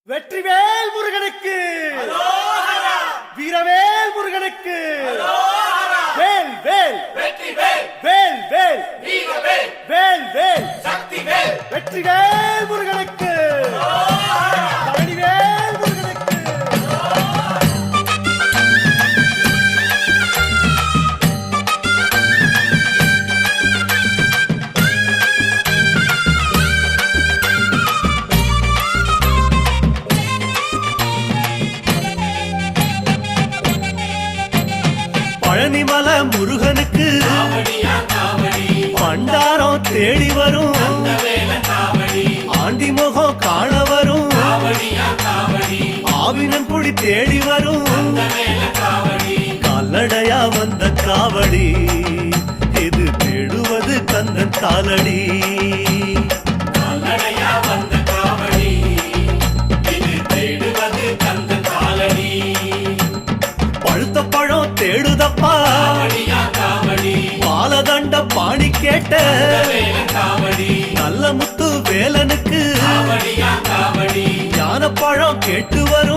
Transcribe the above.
வெற்றிவேல் முருகனுக்கு வீரவேல் முருகனுக்கு வேல் வேல் வெற்றிவேல் வேல் வேல் வீரவேல் வேல் வேல் சக்திவேல் வெற்றிவேல் முருகனுக்கு பழனிவேல் முருகனுக்கு பழனிமல முருகனுக்கு காவடியா காவடி பண்டாரம் தேடி வரும் வேல காவடி ஆண்டி முகம் காண வரும் காவடியா காவடி ஆவினன் குடி தேடி வரும் வேல காவடி கால்நடையா வந்த காவடி இது தேடுவது கந்தன் காலடி கால்நடையா வந்த காவடி இது தேடுவது கந்த காலடி பழுத்த பழம் தேடுதப்பா காவடியா காவடி பாலதண்ட பாணி கேட்ட வேல காவடி நல்ல முத்து வேலனுக்கு காவடியா காவடி ஞான பழம் கேட்டு வரும்